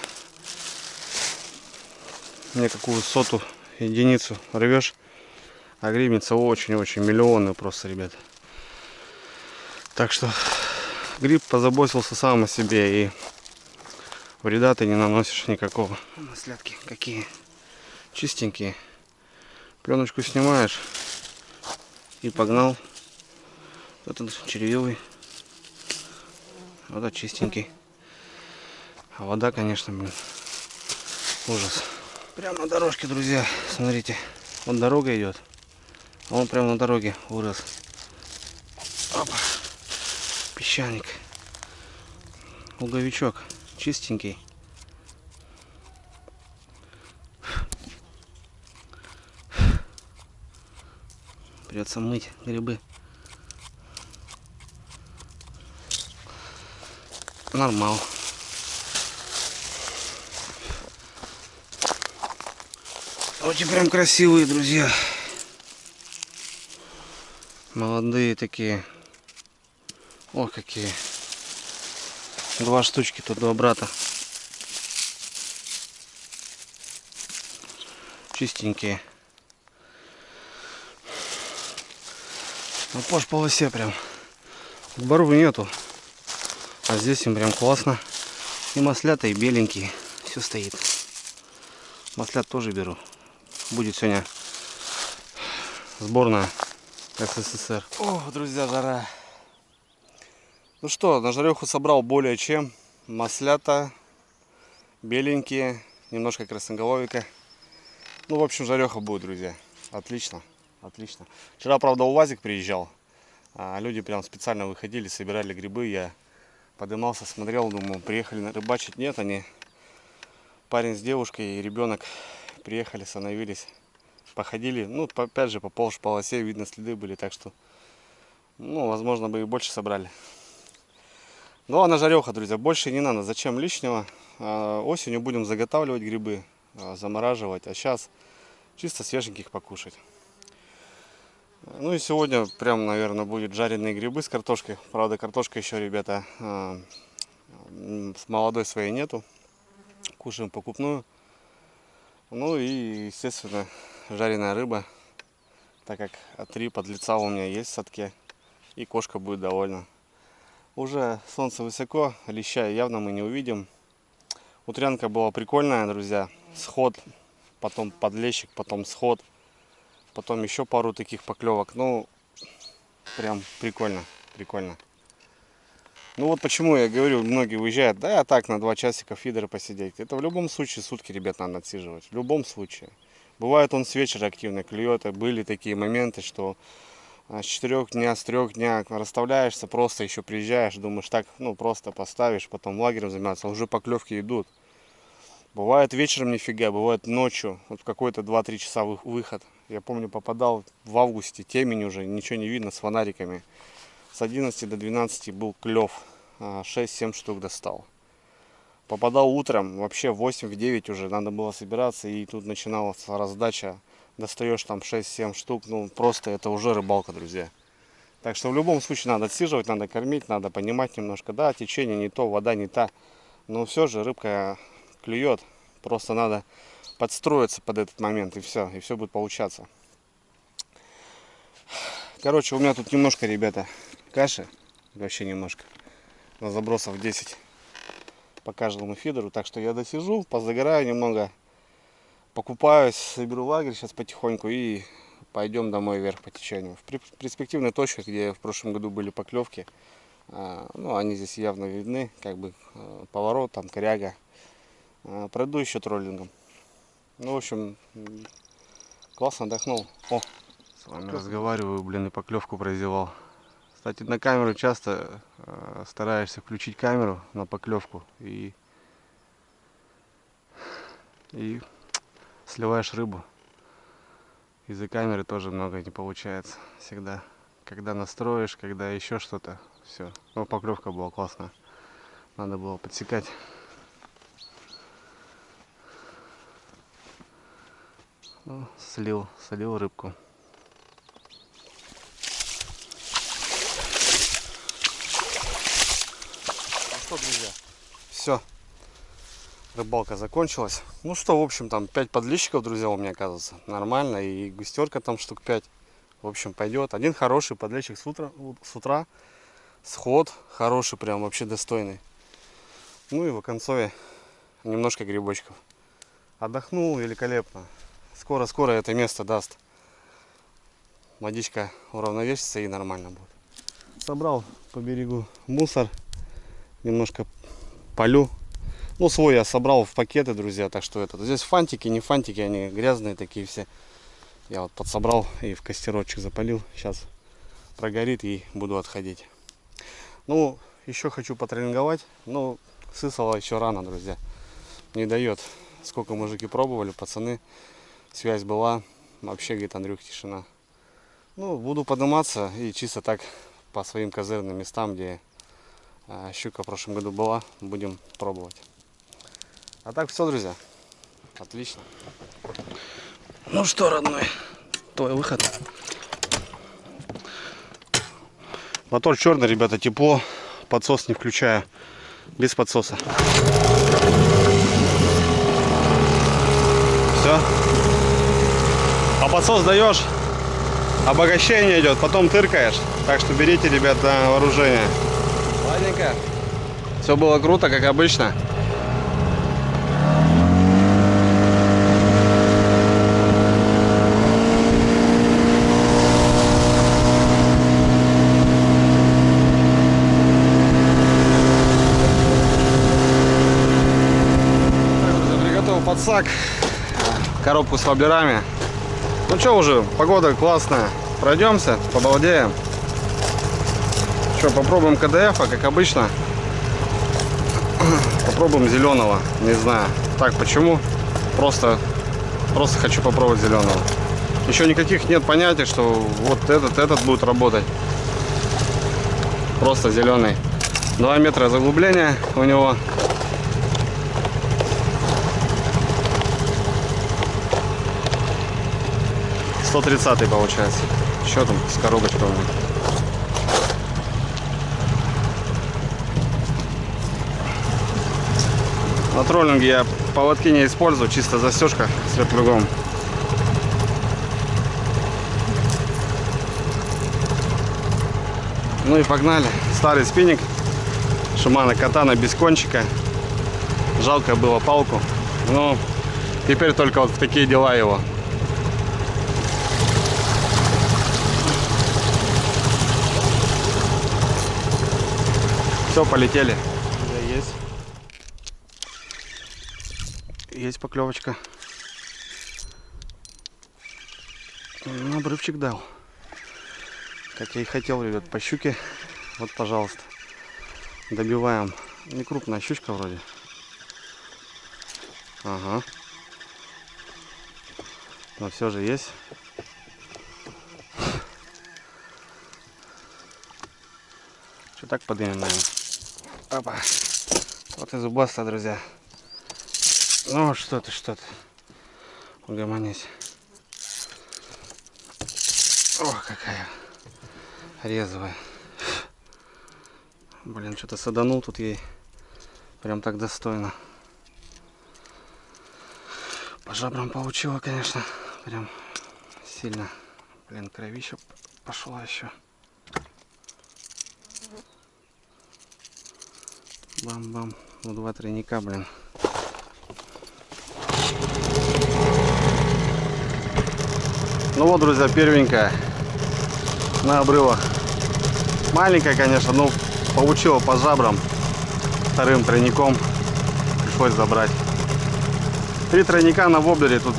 некакую соту единицу рвешь. А грибница очень-очень миллионы просто, ребят. Так что гриб позаботился сам о себе, и вреда ты не наносишь никакого. Маслятки какие чистенькие. Пленочку снимаешь и погнал. Этот червивый. Вот этот чистенький. А вода, конечно, блин, ужас. Прямо на дорожке, друзья. Смотрите, вот дорога идет. А он прямо на дороге вырос. Опа. Песчаник. Луговичок. Чистенький. Придется мыть грибы. Нормал. Очень прям красивые, друзья. Молодые такие. О, какие. 2 штучки тут, 2 брата. Чистенькие. На пош полосе прям. Борвы нету. А здесь им прям классно. И маслята, и беленькие. Все стоит. Маслят тоже беру. Будет сегодня сборная СССР. О, друзья, жара. Ну что, на жареху собрал более чем. Маслята, беленькие, немножко красноголовика. Ну, в общем, жареха будет, друзья. Отлично, отлично. Вчера, правда, УАЗик приезжал. Люди прям специально выходили, собирали грибы. Я подымался, смотрел, думаю, приехали рыбачить. Нет, они, парень с девушкой и ребенок, приехали, остановились, походили. Ну, опять же, по полосе видно, следы были, так что, ну, возможно, бы и больше собрали. Ну, а на жареха, друзья, больше не надо. Зачем лишнего? Осенью будем заготавливать грибы, замораживать, а сейчас чисто свеженьких покушать. Ну и сегодня прям, наверное, будет жареные грибы с картошкой. Правда, картошка еще, ребята, с молодой своей нету. Кушаем покупную. Ну и, естественно, жареная рыба, так как 3 подлеца у меня есть в садке. И кошка будет довольна. Уже солнце высоко, леща явно мы не увидим. Утрянка была прикольная, друзья. Сход, потом подлещик, потом сход. Потом еще пару таких поклевок. Ну, прям прикольно, прикольно. Ну вот почему я говорю, многие уезжают, да, так на 2 часика фидеры посидеть. Это в любом случае сутки, ребят, надо отсиживать. В любом случае. Бывает, он с вечера активно клюет. Были такие моменты, что с 4 дня, с 3 дня расставляешься, просто еще приезжаешь, думаешь, так, ну, просто поставишь, потом лагерем заниматься, уже поклевки идут. Бывает вечером нифига, бывает ночью, вот в какой-то 2-3 часа выход. Я помню, попадал в августе, темень уже, ничего не видно, с фонариками. С 11 до 12 был клев, 6-7 штук достал. Попадал утром, вообще в 8-9 уже надо было собираться, и тут начиналась раздача. Достаешь там 6-7 штук, ну просто это уже рыбалка, друзья. Так что в любом случае надо отсиживать, надо кормить, надо понимать немножко. Да, течение не то, вода не та, но все же рыбка клюет. Просто надо подстроиться под этот момент, и все будет получаться. Короче, у меня тут немножко, ребята, каши. вообще немножко. На забросов 10 по каждому фидеру. Так что я досижу, позагораю немного, покупаюсь, соберу лагерь сейчас потихоньку и пойдем домой вверх по течению. В перспективной точке, где в прошлом году были поклевки, ну, они здесь явно видны, как бы поворот, там коряга. Пройду еще троллингом. Ну, в общем, классно отдохнул. О, с вами разговариваю, блин, и поклевку прозевал. Кстати, на камеру часто стараешься включить камеру на поклевку и сливаешь рыбу. Из-за камеры тоже много не получается всегда. Когда настроишь, когда еще что-то, все. Ну, поклевка была классная. Надо было подсекать. Ну, слил рыбку. Ну что, друзья, все, рыбалка закончилась. Ну что, в общем, там 5 подлещиков, друзья, у меня оказывается нормально, и густерка там штук 5, в общем, пойдет. Один хороший подлещик с утра, сход хороший, прям вообще достойный. Ну и в оконцове немножко грибочков. Отдохнул великолепно. Скоро это место даст. Водичка уравновесится и нормально будет. Собрал по берегу мусор. Немножко полю. Ну, свой я собрал в пакеты, друзья. Так что это. Здесь фантики, не фантики, они грязные такие все. Я вот подсобрал и в костерочек запалил. Сейчас прогорит и буду отходить. Ну, еще хочу потренинговать. Но сысало еще рано, друзья. Не дает. Сколько мужики пробовали, пацаны. Связь была. Вообще, говорит, Андрюх, тишина. Ну, буду подниматься и чисто так по своим козырным местам, где щука в прошлом году была, будем пробовать. А так все, друзья. Отлично. Ну что, родной, твой выход. Мотор черный, ребята, тепло. Подсос не включаю. Без подсоса. Все. А подсос даешь, обогащение идет, потом тыркаешь. Так что берите, ребят, на вооружение. Ладненько. Все было круто, как обычно. Приготовил подсак, коробку с воблерами. Ну что, уже погода классная. Пройдемся, побалдеем. Что, попробуем КДФ, как обычно. Попробуем зеленого. Не знаю. Так, почему? Просто хочу попробовать зеленого. Еще никаких нет понятий, что вот этот будет работать. Просто зеленый. 2 метра заглубления у него. $130 получается. Еще там с коробочкой у меня. На троллинге я поводки не использую, чисто застежка с вертлюгом. Ну и погнали. Старый спиннинг Shimano Katana без кончика. Жалко было палку. Но теперь только вот в такие дела его. Все, полетели. Есть поклевочка. Обрывчик дал. Как я и хотел, ребят, по щуке. Вот, пожалуйста. Добиваем. Не крупная щучка вроде. Ага. Но все же есть. Что так поднимем, наверное. Опа. Вот и зубастая, друзья. Ну что ты. Угомонись. Ох, какая резвая. Блин, что-то саданул тут ей. Прям так достойно. По жабрам получила, конечно. Прям сильно. Блин, кровища пошла еще. Бам-бам. Ну, 2 тройника, блин. Ну вот, друзья, первенькая на обрывах. Маленькая, конечно, но получила по жабрам. Вторым тройником пришлось забрать. 3 тройника на воблере, тут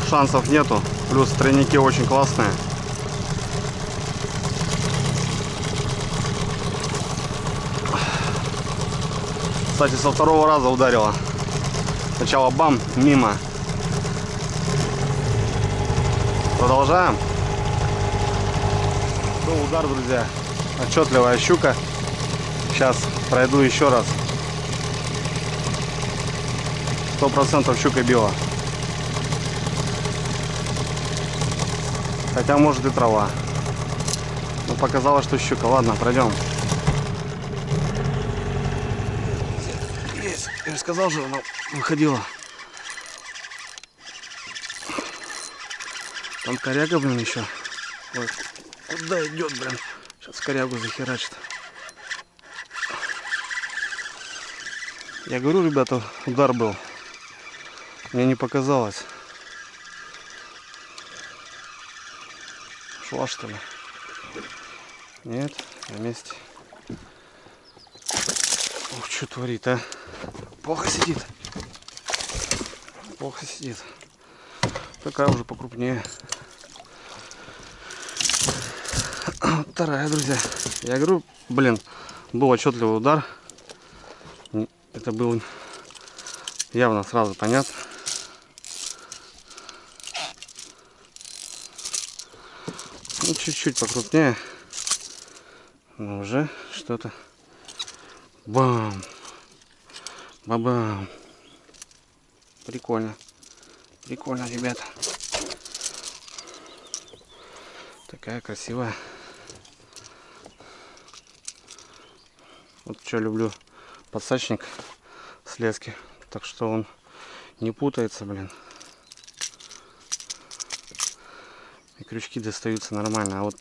шансов нету. Плюс тройники очень классные. Кстати, со второго раза ударила. Сначала бам, мимо. Продолжаем. Был удар, друзья. Отчетливая щука. Сейчас пройду еще раз. 100% щука била. Хотя может и трава. Но показалось, что щука. Ладно, пройдем. Есть. Я же сказал же, она выходила. Там коряга, блин, еще. Ой, куда идет, блин? Сейчас корягу захерачит. Я говорю, ребята, удар был. Мне не показалось. Шла, что ли? Нет, на месте. Ух, что творит, а? Плохо сидит. Плохо сидит. Такая уже покрупнее. Вторая, друзья. Я говорю, блин, был отчетливый удар. Это был явно сразу понятно. Ну, чуть-чуть покрупнее. Но уже что-то. Бам! Бабам! Прикольно. Прикольно, ребята. Такая красивая. Вот что люблю. Подсачник с лески. Так что он не путается, блин. И крючки достаются нормально. А вот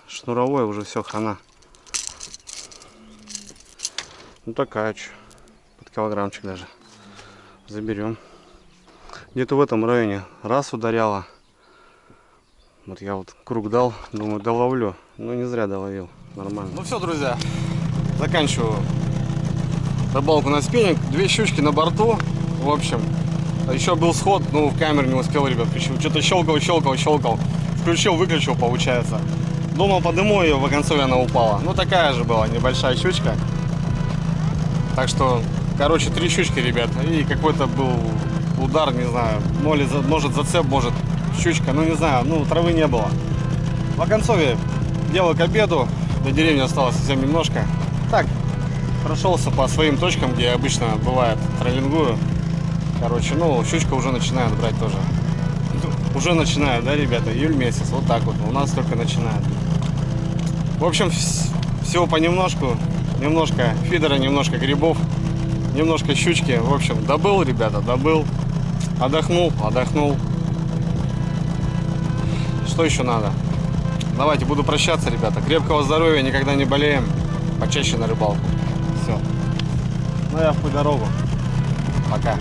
шнуровой уже все, хана. Ну такая что. Под килограммчик даже. Заберем. Где-то в этом районе раз ударяла. Вот я вот круг дал. Думаю, доловлю. Но не зря доловил. Нормально. Ну все, друзья. Заканчиваю рыбалку на спиннинг. 2 щучки на борту. В общем. Еще был сход, но в камеру не успел, ребят. Что-то щелкал. Включил, выключил, получается. Думал, подниму ее, в оконцове она упала. Ну такая же была небольшая щучка. Так что, короче, 3 щучки, ребят. И какой-то был удар, не знаю. Может зацеп, может щучка. Ну не знаю, ну травы не было. В оконцове делаю к обеду. До деревни осталось совсем немножко. Так, прошелся по своим точкам, где обычно бывает троллингую. Короче, ну, щучка уже начинает брать тоже. Уже начинает, да, ребята? Июль месяц, вот так вот. У нас только начинает. В общем, всего понемножку. Немножко фидера, немножко грибов, немножко щучки. В общем, добыл, ребята, добыл. Отдохнул. Что еще надо? Давайте, буду прощаться, ребята. Крепкого здоровья, никогда не болеем. Почаще на рыбалку. Все. Ну, я в путь дорогу. Пока.